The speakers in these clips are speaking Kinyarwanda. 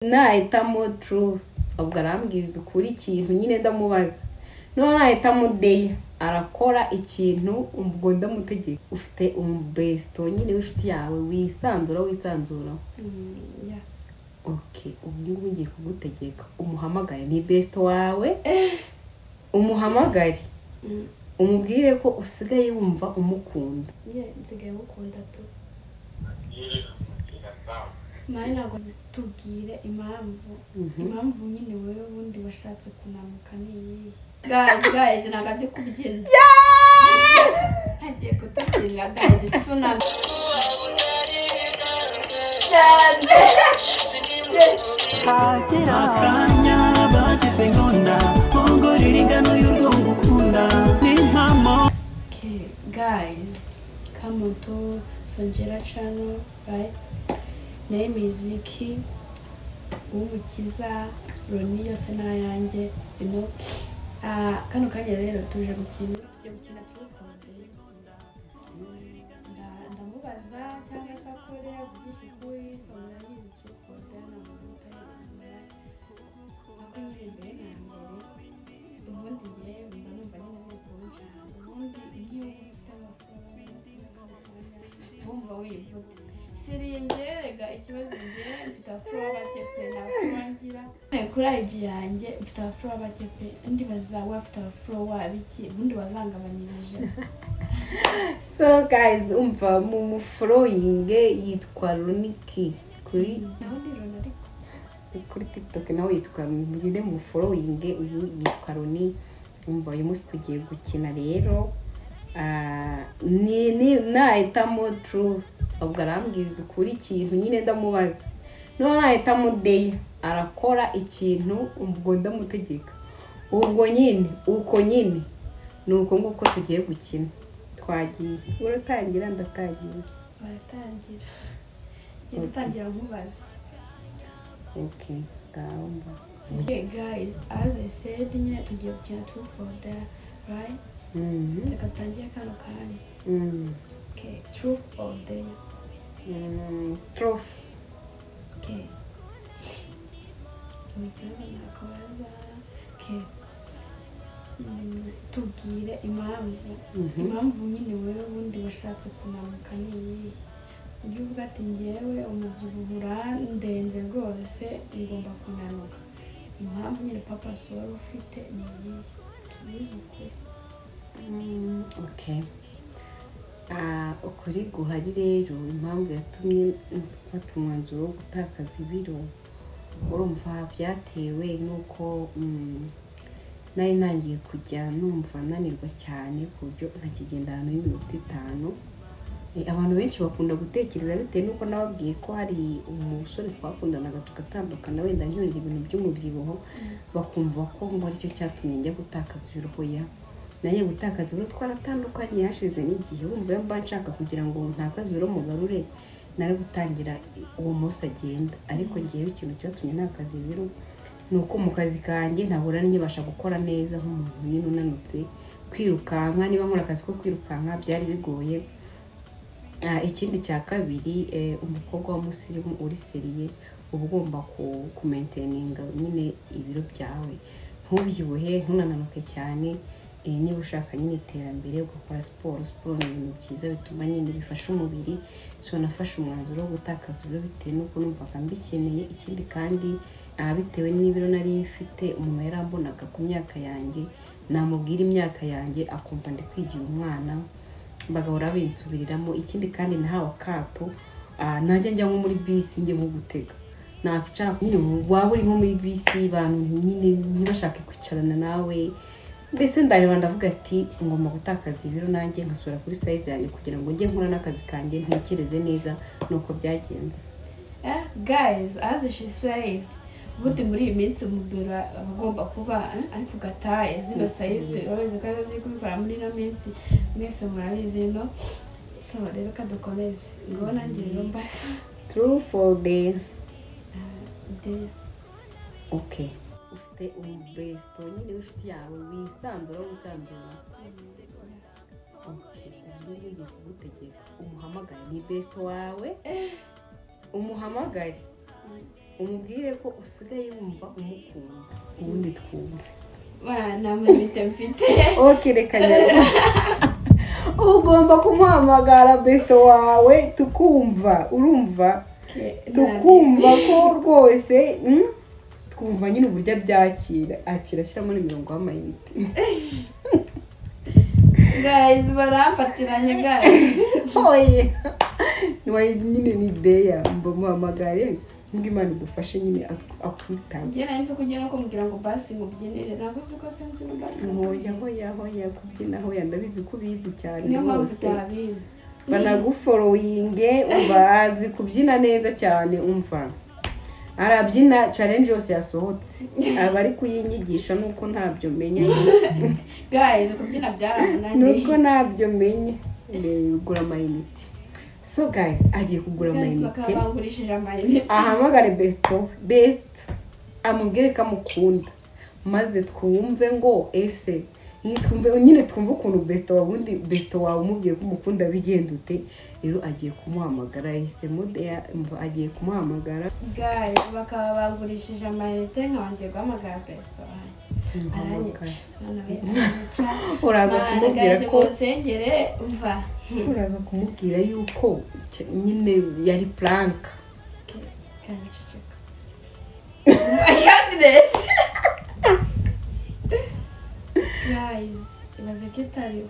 nahitamo truth ubwo arambwiza ukuri ikintu nyine ndamubaza none nahitamo day arakora ikintu ubwo ndamutegeka ufite Besto nyine ufite yawe wisanzura Yeah. Okay, ubu ngiye kugutegeka umuhamagare ni Besto wawe umuhamagare umubwire ko usigaye wumva umukunda. Nsigaye mukunda tu. Mari ntabwo tubwire impamvu nyine wewe ubundi washatse kunamuka niyi. Guys nagaze kubyina. Hagiye kutubyinira guys tsunami. Akanya basize ngona ongorera ingano y'urwo ngukunda n'impamo. Okay guys, come to Songella channel, right? Naye muziki umukiza Roni yose nayanjye, you know. Kano kanya rero tuje gukina Twakoze. Ndamubaza cyangwa se akore avugisha ukuri Songella yizi Twakoze n'amubuta y'ubuzima. Ako nyine mbere na mbere ubundi ngiye mba numva nyine bikuru cyane. Ubundi iyo ufite amafaranga wumva wivuta. Seriye ngerega ikibazo ngiye mfite afro abakepe na kurangira. Kuri IG yanjye mfite afro abakepe ndi bazawe afite afro wabiki ubundi wazangabanyirije. So guys umva mu following yitwa Roniki kuri naho ndi Ronari kuri TikTok naho yitwa mugire mu following uyu yitwa Roni. Umva uyu munsi tugiye gukina rero ni nahitamo truth ubwo arambwiza ukuri ikintu nyine ndamubaza none nahitamo day arakora ikintu ubwo ndamutegeka ubwo nyine uko nyine nuko nguko tugiye gukina twagiye uratangira ndatangira baratangira yatangira nkubaza. Okay ndamba. Okay guys, as I said nyine tugiye gukina truth or dare, right? Reka tangiye kano kanya. Okay, truth or dare? Truth. Okay. Ikibazo nakabaza. Okay. Tubwire impamvu nyine wewe ubundi washatse kunamuka niyi. Ujye uvuga ati ngewe umubyibuho urandenze rwose ngomba kunanuka. Impamvu nyine papa sora ufite niyi. Tubizi ukuri. Okay. Ukuri guhari rero impamvu yatumye mfata umwanzuro wo gutakaza ibiro urumva byatewe nuko nari nangiye kujya numva nanirwa cyane ku buryo ntakigenda ahantu y'iminota 5. Abantu benshi bakunda gutekereza bitewe nuko nababwiye ko hari umusore twakundanaga tugatandukana wenda ncyurira ibintu by'umubyibuho bakumva ko ngo aricyo cyatumye njya gutakaza ibiro hoya. Naye gutakaza ibiro twaratandukanye hashize n'igihe wumva mba nshaka kugira ngo ntakaze ibiro mugarure nari gutangira uwo munsi agenda ariko ngiye ikintu cyatumye ntakaza ibiro nuko mu kazi kanjye ntabura n'ibasha gukora neza nk'umuntu nyine unanutse kwirukanka niba nkora akazi ko kwirukanka byari bigoye. Ikindi cya kabiri umukobwa w'umusirimu uri seriye uba ugomba ku maintaininga nyine ibiro byawe ntubyibuhe ntunananuke cyane. Niba ushaka nyine iterambere ugakora siporo ni ibintu byiza bituma nyine bifasha umubiri. So nafashe umwanzuro wo gutakaza ibiro bitewe nuko numvaga mbikeneye. Ikindi kandi bitewe n'ibiro nari mfite umuntu yarambonaga ku myaka yanjye namubwira imyaka yanjye akumva ndi kwigira umwana bagahora binsubiriramo. Ikindi kandi nahawe akato najya njya nko muri bisi njye nko gutega nakwicara nyine waba uri nko muri bisi abantu nyine ntibashake kwicarana nawe. Mbese ndareba ndavuga ati ngomba gutakaza ibiro nanjye nkasura kuri size yanjye kugira ngo njye nkora n'akazi kanjye ntekereze neza nuko byagenze. Guys, as she said, ubundi muri iyi minsi umubiri agomba kuba ariko gataye zino size urabeze ko azi kubikora muri ino minsi mwese murabizi no. So rero kadukomeze ngo nanjye rero mbasa True for day. Okay. Ufite Besto nyine ufite yawe wisanzura. Okay, ngiye kugutegeka umuhamagare ni Besto wawe umuhamagare umubwire ko usigaye wumva umukunda ubundi twumve. Nta mayinite mfite. Okay, reka nyarwa. Ugomba kumuhamagara Besto wawe tukumva, urumva? Tukumva ko rwose twumva nyine uburyo byakira. Akira shyiramo n'imirongo y'amayinite. Guys, baramfatiranye guys. Oye. Niwe nyine ni ideya mbamuhamagare. Ngimana dufashe nyine akwitanga. Njye nahise kugira ngo kumbwira ngo basi mubyinire ntabwo siko sense no basi. Hoya kubyina hoya ndabizi ko bizi cyane. Niyo mpamvu utabizi. Banagufollowinge ubazi kubyina neza cyane umva. Arabyina challenge yose yasohotse. Abari kuyinyigisha nuko ntabyo menya. Guys, kubyina byaramunaniye. Nuko ntabyo menye. Ugura amayinite. So guys, agiye kugura amayinite. Bakabangurishije amayinite. Ahamagare Besto amubwire ko amukunda. Maze twumve ngo ese nyine twumve ukuntu Besto wawe umubwiye ko umukunda bigenda ute. Rero agiye kumuhamagara yahisemo agiye kumuhamagara. Guys, bakabangurishije amayinite nkabanje guhamagara Besto. Uraza kumubwira ko nsengere umva. Uraza kumubwira yuko nyine yari prank. Guys, ibaze ko itariho.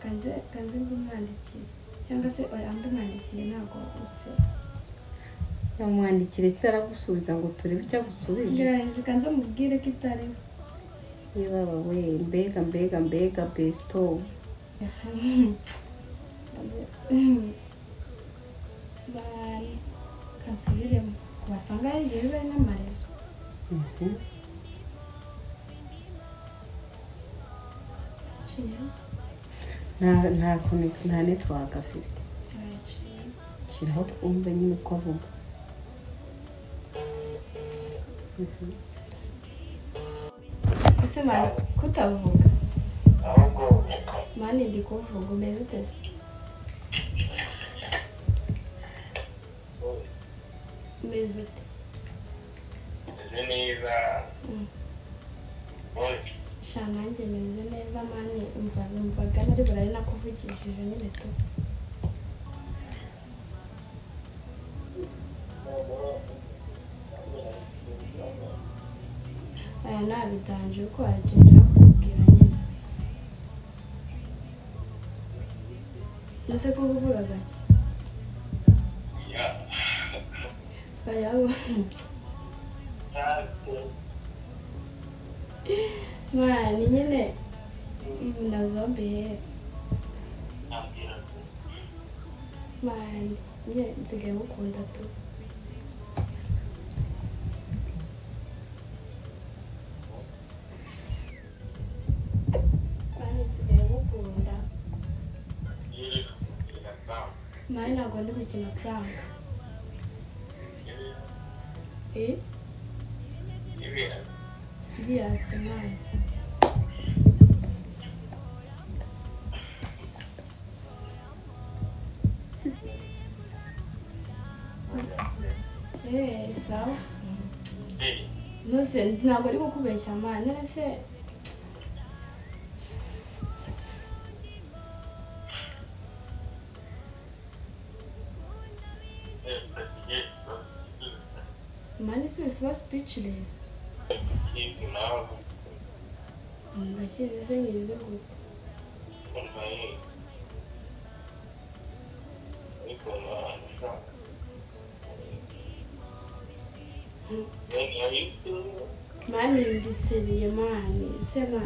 Kanze ngumwandikiye cyangwa se amumwandikiye ntabwo use. Yamwandikire cyaragusubiza ngo turebe icyo agusubije. Guys, kanze mubwire ko itariho. Yebaba we mbega Besto. Bye. Kansubiremo. Wasanga ari igihe bibaye n'amarezo. Nta network afite. Shiraho twumve nyine uko avuga. Ese mani kutavuga. Mani ndi kuvuga umeze utese. Umeze ute? Neza. Nanjye meze neza mani umvaga nari burari nakuvugishije nyine tu. Aya nabidanje uko wakinjira kubwira nyine. Nase ko uvuga gake. Yawe. Mani nyine ndazombe. Mani nyine nsigaye mukunda tu. Mani nsigaye mukunda. Mani ntabwo ndi gukina prank. Serious, man. Sawa. Nose ntabwo ari kukubeshya man. Nese man, is so speechless. Ndakiri sengirize gute. Mani ndiseriye mani sema.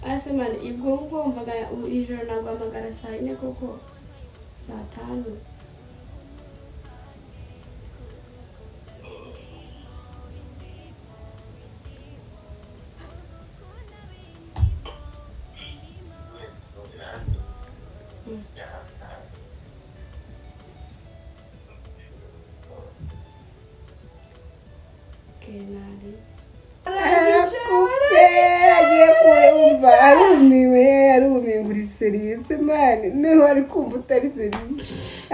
Ase mani ibwo ngombaga ijoro nagwamagara saa 4 koko saa 5. Arumiwe muri serious man niho ari kumva utari serious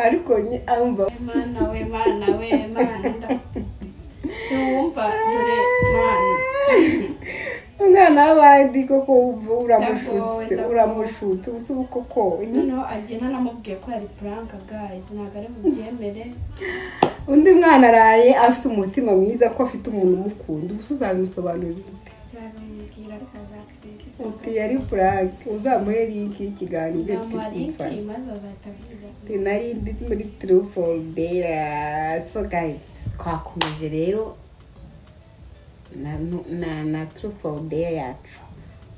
ariko amva mana si wumva dore mana umwana w'abandi koko uramushutse ubusubu koko noneho agenda namubwiye ko yari prank guys ntabwo ari bubyemere undi mwana araye afite umutima mwiza ko afite umuntu umukunda ubuso uzabimusobanurira nzabimubwira ariko azakubwira uti yari prank uzamuhe link y'ikiganiro nari ndi muri Truth or Dare. So guys twakomeje rero na Truth or Dare yacu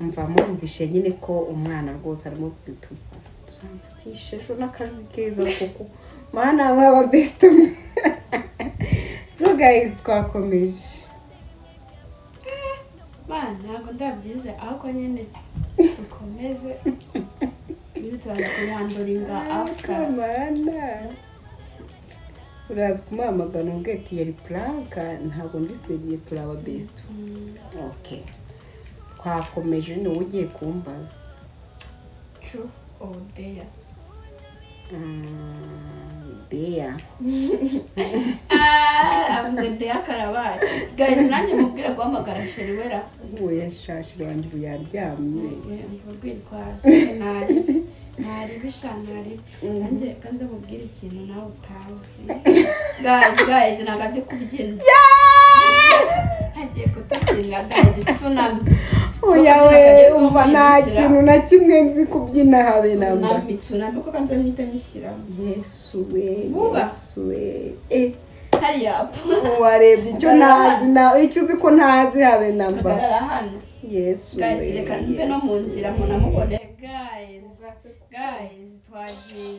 umva mumvishe nyine ko umwana rwose arimo tuzamukishe ejo n'akajwi keza kuko mana baba Besto. So guys twakomeje ntabwo ndabyize ahubwo nyine dukomeze ibyo turahanduringa after urazi kumuhamagara umbwira ati yari prank ntabwo ndi seriye turaba Besto. Okay twakomeje ni ugiye kumbaza Truth or Dare. Dare avuze Dare karabaye guys nanjye mubwira guhamagara Reba uwo yashashira wanjye ubu yaryamye mvurwitwaje ntari bishanari nanjye kanze mubwira ikintu nawe utazi guys ntabwo azi kubyina agiye kutubyinira guys tsunami oyawe umva nta kintu na kimwe nzi kubyina habe namba tsunami ko kanze nyita nyishyiramo Yesu we hariya warebye icyo ntazi na icyo uzi ko ntazi habe namba Yesu guys reka mve no mu nzira mbona mubone guys twagiye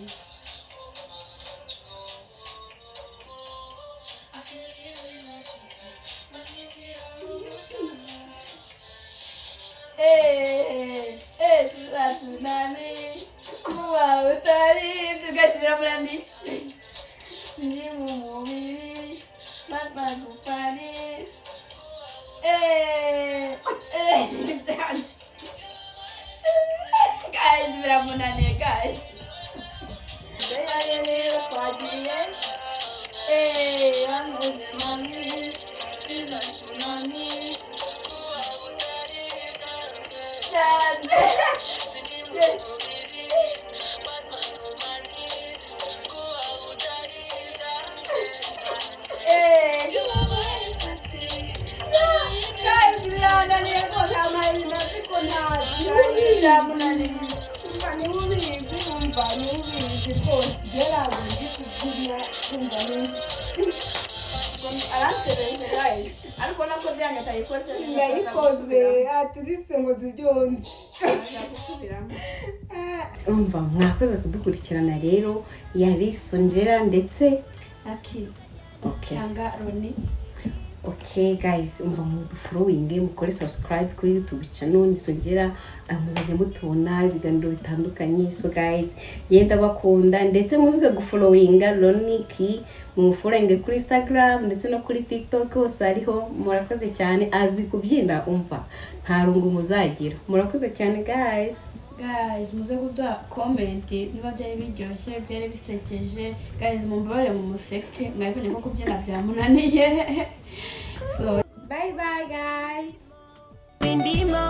tsunami kuba utari tugasubira muri andi ni mu mubiri magupari guys biramunaniye guys rero twagiye tsunami ariko nako byanya tayikoze ndayikoze aturiste ngo zibyonze umva mwakoze kudukurikirana rero yari Songella ndetse cyangwa Roni. Okay guys umva mu following mukore subscribe kuri YouTube channel ni Songella muzajya mutubona ibiganiro bitandukanye. So guys yenda bakunda ndetse mubiga gufollowinga Roniki mu following kuri Instagram ndetse no kuri TikTok hose ariho. Murakoze cyane azi kubyinda umva nta rungu muzagira. Murakoze cyane guys muze kuduha comment niba byari biryoshye byari bisekeje guys mumbare mu museke mwabonye ko kubyina byamunaniye. So bye guys. Indimo